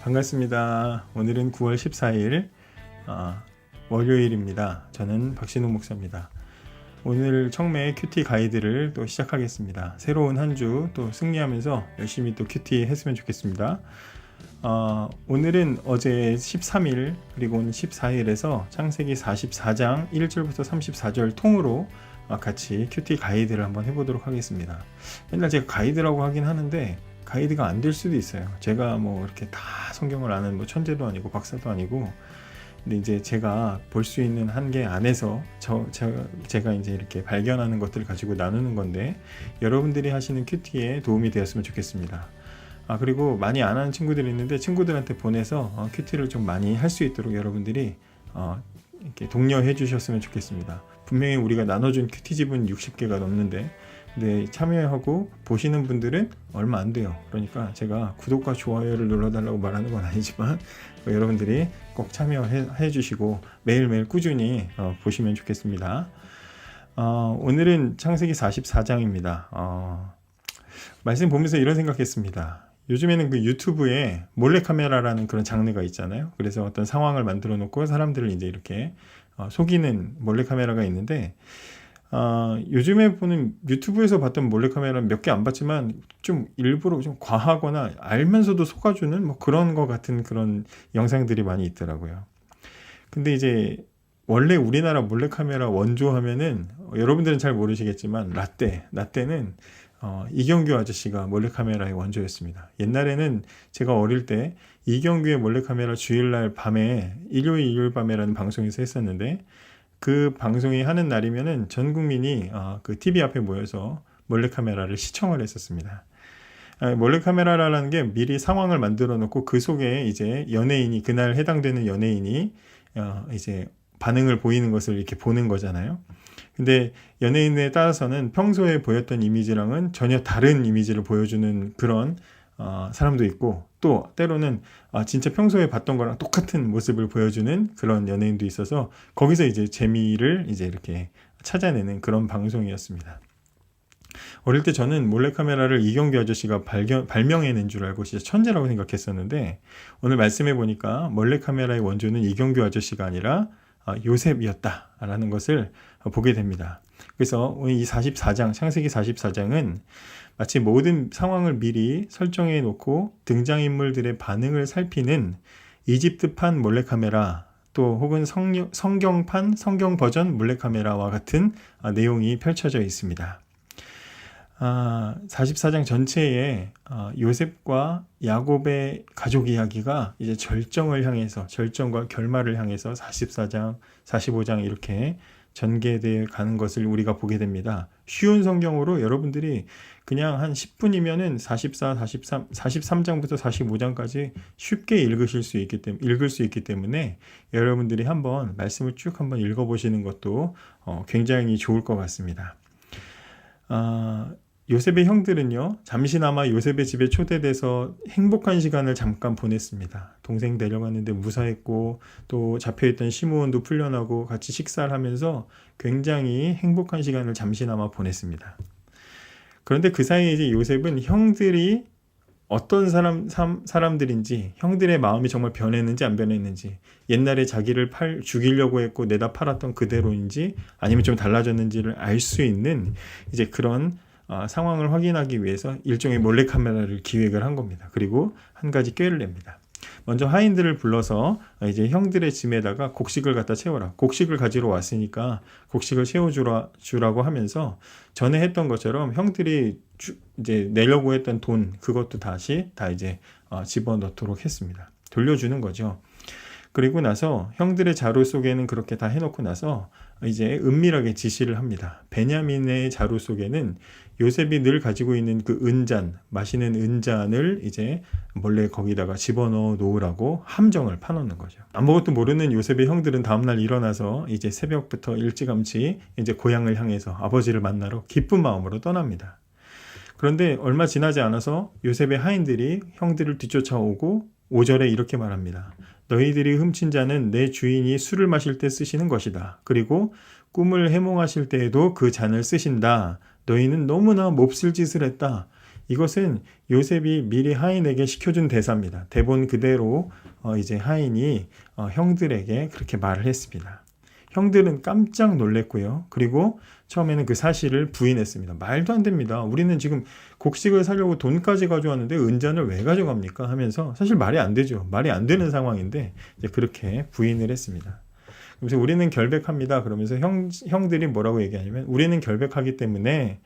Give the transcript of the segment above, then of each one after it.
반갑습니다. 오늘은 9월 14일 월요일입니다. 저는 박신욱 목사입니다. 오늘 청매 큐티 가이드를 또 시작하겠습니다. 새로운 한 주 또 승리하면서 열심히 또 큐티 했으면 좋겠습니다. 오늘은 어제 13일 그리고 오늘 14일에서 창세기 44장 1절부터 34절 통으로 같이 큐티 가이드를 한번 해보도록 하겠습니다. 맨날 제가 가이드라고 하긴 하는데 가이드가 안 될 수도 있어요. 제가 뭐 이렇게 다 성경을 아는 뭐 천재도 아니고 박사도 아니고, 근데 이제 제가 볼 수 있는 한계 안에서 제가 이제 이렇게 발견하는 것들을 가지고 나누는 건데, 여러분들이 하시는 큐티에 도움이 되었으면 좋겠습니다. 그리고 많이 안 하는 친구들이 있는데 친구들한테 보내서 큐티를 좀 많이 할 수 있도록 여러분들이 이렇게 독려해 주셨으면 좋겠습니다. 분명히 우리가 나눠준 큐티집은 60개가 넘는데, 근데 참여하고 보시는 분들은 얼마 안 돼요. 그러니까 제가 구독과 좋아요를 눌러달라고 말하는 건 아니지만 여러분들이 꼭 참여해 주시고 매일매일 꾸준히 보시면 좋겠습니다. 오늘은 창세기 44장입니다. 말씀 보면서 이런 생각했습니다. 요즘에는 그 유튜브에 몰래카메라라는 그런 장르가 있잖아요. 그래서 어떤 상황을 만들어 놓고 사람들을 이제 이렇게 속이는 몰래카메라가 있는데, 요즘에 보는 유튜브에서 봤던 몰래카메라는 몇 개 안 봤지만 좀 일부러 좀 과하거나 알면서도 속아주는 뭐 그런 거 같은 그런 영상들이 많이 있더라고요. 근데 이제 원래 우리나라 몰래카메라 원조하면은 여러분들은 잘 모르시겠지만 라떼는 이경규 아저씨가 몰래카메라의 원조였습니다. 옛날에는 제가 어릴 때 이경규의 몰래카메라 주일날 밤에 일요일 밤에라는 방송에서 했었는데, 그 방송이 하는 날이면은 전 국민이 그 TV 앞에 모여서 몰래카메라를 시청을 했었습니다. 몰래카메라라는 게 미리 상황을 만들어 놓고 그 속에 이제 연예인이, 그날 해당되는 연예인이 이제 반응을 보이는 것을 이렇게 보는 거잖아요. 근데 연예인에 따라서는 평소에 보였던 이미지랑은 전혀 다른 이미지를 보여주는 그런 사람도 있고, 또 때로는 진짜 평소에 봤던 거랑 똑같은 모습을 보여주는 그런 연예인도 있어서 거기서 이제 재미를 이제 이렇게 찾아내는 그런 방송이었습니다. 어릴 때 저는 몰래카메라를 이경규 아저씨가 발명해낸 줄 알고 진짜 천재라고 생각했었는데, 오늘 말씀해 보니까 몰래카메라의 원조는 이경규 아저씨가 아니라 요셉이었다라는 것을 보게 됩니다. 그래서 오늘 이 44장, 창세기 44장은 마치 모든 상황을 미리 설정해 놓고 등장인물들의 반응을 살피는 이집트판 몰래카메라, 또 혹은 성경판, 성경 버전 몰래카메라와 같은 내용이 펼쳐져 있습니다. 44장 전체에 요셉과 야곱의 가족 이야기가 이제 절정과 결말을 향해서 44장, 45장 이렇게 전개되어 가는 것을 우리가 보게 됩니다. 쉬운 성경으로 여러분들이 그냥 한 10분이면은 43장부터 45장까지 쉽게 읽을 수 있기 때문에 여러분들이 한번 말씀을 쭉 한번 읽어보시는 것도 굉장히 좋을 것 같습니다. 요셉의 형들은요, 잠시나마 요셉의 집에 초대돼서 행복한 시간을 잠깐 보냈습니다. 동생 데려갔는데 무사했고, 또 잡혀있던 시므온도 풀려나고 같이 식사를 하면서 굉장히 행복한 시간을 잠시나마 보냈습니다. 그런데 그 사이에 이제 요셉은 형들이 어떤 사람들인지, 형들의 마음이 정말 변했는지 안 변했는지, 옛날에 자기를 죽이려고 했고 내다 팔았던 그대로인지 아니면 좀 달라졌는지를 알 수 있는 이제 그런 상황을 확인하기 위해서 일종의 몰래카메라를 기획을 한 겁니다. 그리고 한 가지 꾀를 냅니다. 먼저 하인들을 불러서 이제 형들의 짐에다가 곡식을 갖다 채워라. 곡식을 가지러 왔으니까 곡식을 채워주라고 하면서 전에 했던 것처럼 형들이 이제 내려고 했던 돈, 그것도 다시 다 이제 집어넣도록 했습니다. 돌려주는 거죠. 그리고 나서 형들의 자루 속에는 그렇게 다 해놓고 나서 이제 은밀하게 지시를 합니다. 베냐민의 자루 속에는 요셉이 늘 가지고 있는 그 은잔, 마시는 은잔을 이제 몰래 거기다가 집어넣어 놓으라고 함정을 파놓는 거죠. 아무것도 모르는 요셉의 형들은 다음날 일어나서 이제 새벽부터 일찌감치 이제 고향을 향해서 아버지를 만나러 기쁜 마음으로 떠납니다. 그런데 얼마 지나지 않아서 요셉의 하인들이 형들을 뒤쫓아오고 5절에 이렇게 말합니다. 너희들이 훔친 잔은 내 주인이 술을 마실 때 쓰시는 것이다. 그리고 꿈을 해몽하실 때에도 그 잔을 쓰신다. 너희는 너무나 몹쓸 짓을 했다. 이것은 요셉이 미리 하인에게 시켜준 대사입니다. 대본 그대로 이제 하인이 형들에게 그렇게 말을 했습니다. 형들은 깜짝 놀랐고요. 그리고 처음에는 그 사실을 부인했습니다. 말도 안 됩니다. 우리는 지금 곡식을 사려고 돈까지 가져왔는데 은잔을 왜 가져갑니까? 하면서 사실 말이 안 되죠. 말이 안 되는 상황인데 이제 그렇게 부인을 했습니다. 그래서 우리는 결백합니다. 그러면서 형들이 뭐라고 얘기하냐면 우리는 결백하기 때문에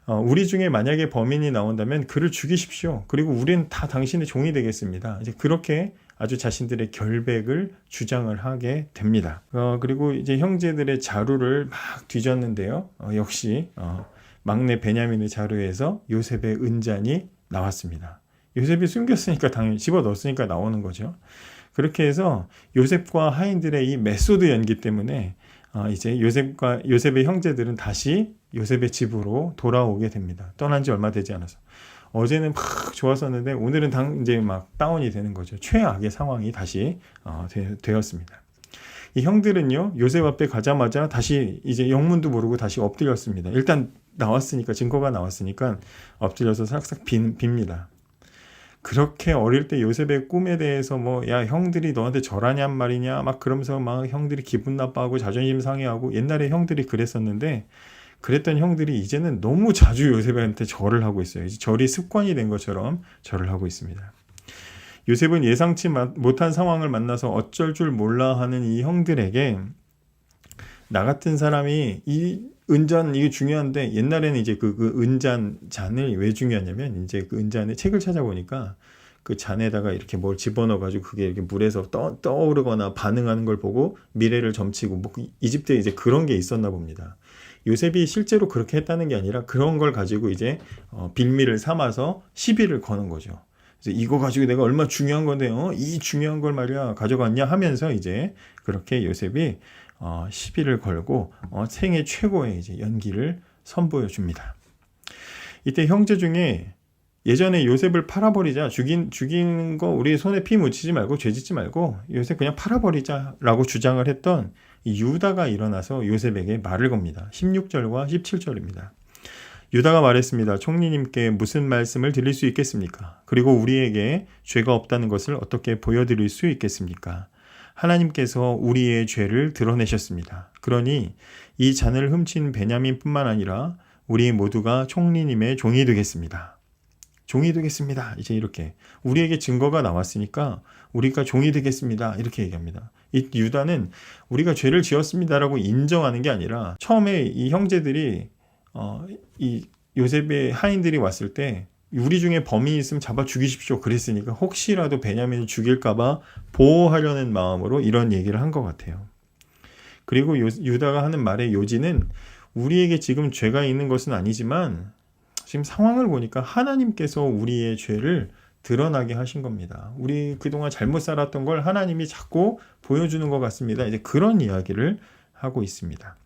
우리 중에 만약에 범인이 나온다면 그를 죽이십시오. 그리고 우리는 다 당신의 종이 되겠습니다. 이제 그렇게 아주 자신들의 결백을 주장을 하게 됩니다. 그리고 이제 형제들의 자루를 막 뒤졌는데요. 역시 막내 베냐민의 자루에서 요셉의 은잔이 나왔습니다. 요셉이 숨겼으니까 당연히 집어넣었으니까 나오는 거죠. 그렇게 해서 요셉과 하인들의 이 메소드 연기 때문에 이제 요셉의 형제들은 다시 요셉의 집으로 돌아오게 됩니다. 떠난 지 얼마 되지 않아서. 어제는 막 좋았었는데 오늘은 이제 막 다운이 되는 거죠. 최악의 상황이 다시 되었습니다. 이 형들은요, 요셉 앞에 가자마자 다시 이제 영문도 모르고 다시 엎드렸습니다. 일단 나왔으니까, 증거가 나왔으니까 엎드려서 싹싹 빕니다. 그렇게 어릴 때 요셉의 꿈에 대해서 야, 형들이 너한테 절하냔 말이냐 막 그러면서 막 형들이 기분 나빠하고 자존심 상해하고, 옛날에 형들이 그랬었는데 그랬던 형들이 이제는 너무 자주 요셉한테 절을 하고 있어요. 이제 절이 습관이 된 것처럼 절을 하고 있습니다. 요셉은 예상치 못한 상황을 만나서 어쩔 줄 몰라 하는 이 형들에게, 나 같은 사람이 이 은잔, 이게 중요한데, 옛날에는 이제 그 은잔 잔을 왜 중요하냐면, 이제 그 은잔에 책을 찾아보니까 그 잔에다가 이렇게 뭘 집어넣어가지고 그게 이렇게 물에서 떠오르거나 반응하는 걸 보고 미래를 점치고, 이집트에 이제 그런 게 있었나 봅니다. 요셉이 실제로 그렇게 했다는 게 아니라 그런 걸 가지고 이제 빌미를 삼아서 시비를 거는 거죠. 그래서 이거 가지고 내가 얼마 중요한 건데, 이 중요한 걸 말이야 가져갔냐 하면서 이제 그렇게 요셉이 시비를 걸고 생애 최고의 이제 연기를 선보여 줍니다. 이때 형제 중에 예전에 요셉을 팔아버리자, 죽인 거 우리 손에 피 묻히지 말고 죄 짓지 말고 요셉 그냥 팔아버리자라고 주장을 했던 이 유다가 일어나서 요셉에게 말을 겁니다. 16절과 17절입니다. 유다가 말했습니다. 총리님께 무슨 말씀을 드릴 수 있겠습니까? 그리고 우리에게 죄가 없다는 것을 어떻게 보여드릴 수 있겠습니까? 하나님께서 우리의 죄를 드러내셨습니다. 그러니 이 잔을 훔친 베냐민뿐만 아니라 우리 모두가 총리님의 종이 되겠습니다. 종이 되겠습니다. 이제 이렇게 우리에게 증거가 나왔으니까 우리가 종이 되겠습니다. 이렇게 얘기합니다. 이 유다는 우리가 죄를 지었습니다라고 인정하는 게 아니라, 처음에 이 형제들이 이 요셉의 하인들이 왔을 때 우리 중에 범인이 있으면 잡아 죽이십시오 그랬으니까 혹시라도 베냐민을 죽일까봐 보호하려는 마음으로 이런 얘기를 한 것 같아요. 그리고 유다가 하는 말의 요지는, 우리에게 지금 죄가 있는 것은 아니지만 지금 상황을 보니까 하나님께서 우리의 죄를 드러나게 하신 겁니다. 우리 그동안 잘못 살았던 걸 하나님이 자꾸 보여주는 것 같습니다. 이제 그런 이야기를 하고 있습니다.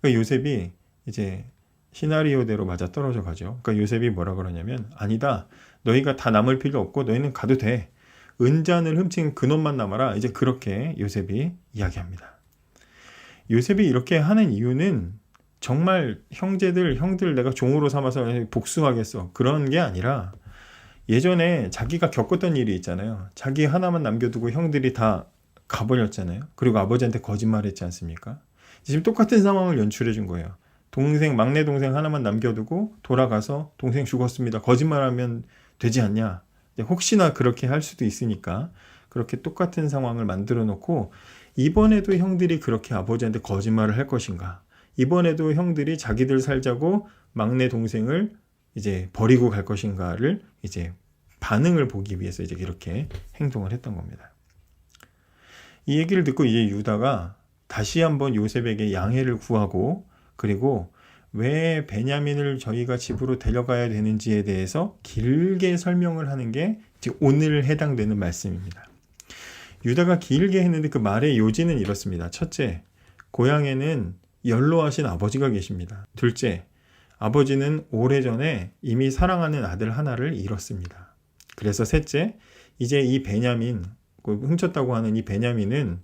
그러니까 요셉이 이제 시나리오대로 맞아 떨어져 가죠. 그러니까 요셉이 뭐라 그러냐면, 아니다, 너희가 다 남을 필요 없고 너희는 가도 돼. 은잔을 훔친 그놈만 남아라. 이제 그렇게 요셉이 이야기합니다. 요셉이 이렇게 하는 이유는 정말 형들 내가 종으로 삼아서 복수하겠어 그런 게 아니라, 예전에 자기가 겪었던 일이 있잖아요. 자기 하나만 남겨두고 형들이 다 가버렸잖아요. 그리고 아버지한테 거짓말했지 않습니까? 지금 똑같은 상황을 연출해 준 거예요. 막내 동생 하나만 남겨두고 돌아가서 동생 죽었습니다. 거짓말하면 되지 않냐. 혹시나 그렇게 할 수도 있으니까 그렇게 똑같은 상황을 만들어 놓고, 이번에도 형들이 그렇게 아버지한테 거짓말을 할 것인가? 이번에도 형들이 자기들 살자고 막내 동생을 이제 버리고 갈 것인가를 이제 반응을 보기 위해서 이제 이렇게 행동을 했던 겁니다. 이 얘기를 듣고 이제 유다가 다시 한번 요셉에게 양해를 구하고, 그리고 왜 베냐민을 저희가 집으로 데려가야 되는지에 대해서 길게 설명을 하는 게 오늘 해당되는 말씀입니다. 유다가 길게 했는데 그 말의 요지는 이렇습니다. 첫째, 고향에는 연로하신 아버지가 계십니다. 둘째, 아버지는 오래전에 이미 사랑하는 아들 하나를 잃었습니다. 그래서 셋째, 이제 이 베냐민, 훔쳤다고 하는 이 베냐민은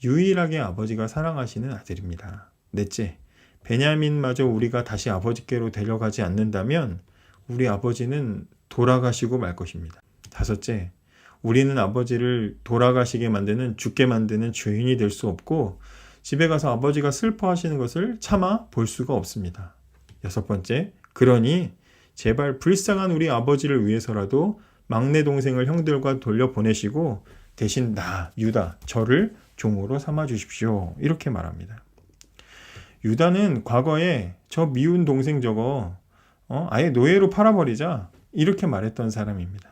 유일하게 아버지가 사랑하시는 아들입니다. 넷째, 베냐민마저 우리가 다시 아버지께로 데려가지 않는다면 우리 아버지는 돌아가시고 말 것입니다. 다섯째, 우리는 아버지를 돌아가시게 만드는, 죽게 만드는 죄인이 될 수 없고 집에 가서 아버지가 슬퍼하시는 것을 참아 볼 수가 없습니다. 여섯 번째, 그러니 제발 불쌍한 우리 아버지를 위해서라도 막내 동생을 형들과 돌려보내시고 대신 나, 유다, 저를 종으로 삼아 주십시오. 이렇게 말합니다. 유다는 과거에 저 미운 동생 저거 아예 노예로 팔아버리자 이렇게 말했던 사람입니다.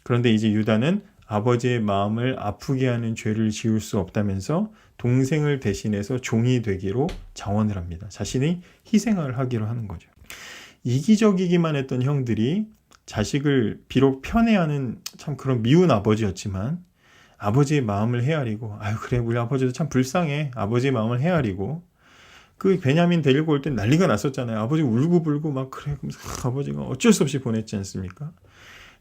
그런데 이제 유다는 아버지의 마음을 아프게 하는 죄를 지을 수 없다면서 동생을 대신해서 종이 되기로 자원을 합니다. 자신이 희생을 하기로 하는 거죠. 이기적이기만 했던 형들이 자식을 비록 편애하는 참 그런 미운 아버지였지만 아버지의 마음을 헤아리고 아유 그래 우리 아버지도 참 불쌍해 아버지의 마음을 헤아리고 그 베냐민 데리고 올 때 난리가 났었잖아요. 아버지 울고불고 막 그래 그러면서 아버지가 어쩔 수 없이 보냈지 않습니까?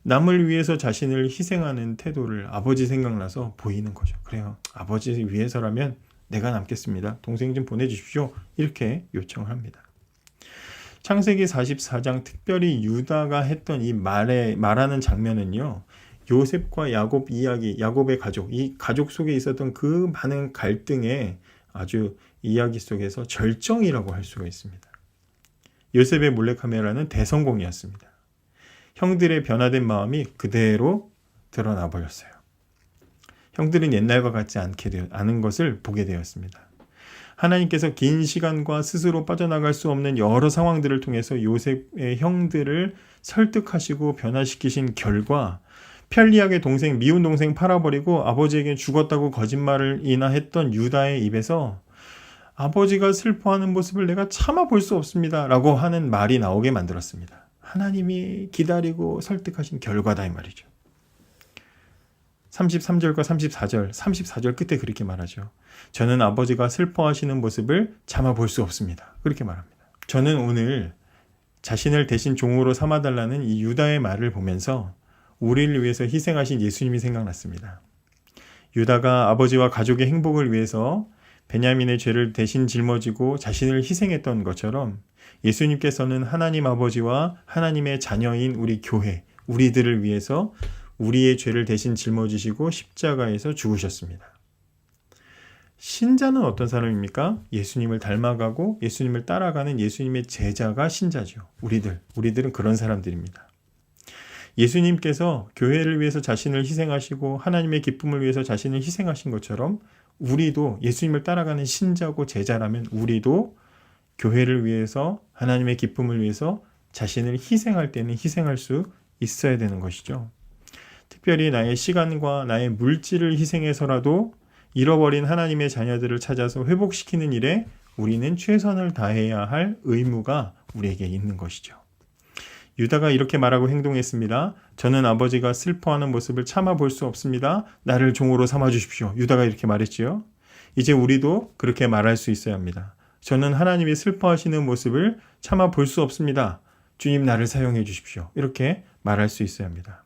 남을 위해서 자신을 희생하는 태도를 아버지 생각나서 보이는 거죠. 그래요. 아버지 위해서라면 내가 남겠습니다. 동생 좀 보내주십시오. 이렇게 요청을 합니다. 창세기 44장 특별히 유다가 했던 이 말하는 장면은요. 요셉과 야곱 이야기, 야곱의 가족, 이 가족 속에 있었던 그 많은 갈등의 아주 이야기 속에서 절정이라고 할 수가 있습니다. 요셉의 몰래카메라는 대성공이었습니다. 형들의 변화된 마음이 그대로 드러나 버렸어요. 형들은 옛날과 같지 않은 것을 보게 되었습니다. 하나님께서 긴 시간과 스스로 빠져나갈 수 없는 여러 상황들을 통해서 요셉의 형들을 설득하시고 변화시키신 결과 편리하게 미운 동생 팔아버리고 아버지에게 죽었다고 거짓말을 인하했던 유다의 입에서 아버지가 슬퍼하는 모습을 내가 참아 볼 수 없습니다 라고 하는 말이 나오게 만들었습니다. 하나님이 기다리고 설득하신 결과다 이 말이죠. 33절과 34절 끝에 그렇게 말하죠. 저는 아버지가 슬퍼하시는 모습을 참아 볼 수 없습니다. 그렇게 말합니다. 저는 오늘 자신을 대신 종으로 삼아달라는 이 유다의 말을 보면서 우리를 위해서 희생하신 예수님이 생각났습니다. 유다가 아버지와 가족의 행복을 위해서 베냐민의 죄를 대신 짊어지고 자신을 희생했던 것처럼 예수님께서는 하나님 아버지와 하나님의 자녀인 우리 교회, 우리들을 위해서 우리의 죄를 대신 짊어지시고 십자가에서 죽으셨습니다. 신자는 어떤 사람입니까? 예수님을 닮아가고 예수님을 따라가는 예수님의 제자가 신자죠. 우리들은 그런 사람들입니다. 예수님께서 교회를 위해서 자신을 희생하시고 하나님의 기쁨을 위해서 자신을 희생하신 것처럼 우리도 예수님을 따라가는 신자고 제자라면 우리도 교회를 위해서 하나님의 기쁨을 위해서 자신을 희생할 때는 희생할 수 있어야 되는 것이죠. 특별히 나의 시간과 나의 물질을 희생해서라도 잃어버린 하나님의 자녀들을 찾아서 회복시키는 일에 우리는 최선을 다해야 할 의무가 우리에게 있는 것이죠. 유다가 이렇게 말하고 행동했습니다. 저는 아버지가 슬퍼하는 모습을 참아 볼 수 없습니다. 나를 종으로 삼아 주십시오. 유다가 이렇게 말했지요. 이제 우리도 그렇게 말할 수 있어야 합니다. 저는 하나님이 슬퍼하시는 모습을 참아 볼 수 없습니다. 주님 나를 사용해 주십시오. 이렇게 말할 수 있어야 합니다.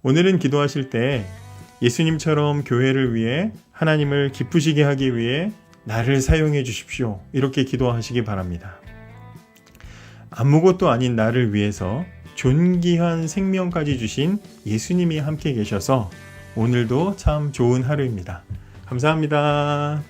오늘은 기도하실 때 예수님처럼 교회를 위해 하나님을 기쁘시게 하기 위해 나를 사용해 주십시오. 이렇게 기도하시기 바랍니다. 아무것도 아닌 나를 위해서 존귀한 생명까지 주신 예수님이 함께 계셔서 오늘도 참 좋은 하루입니다. 감사합니다.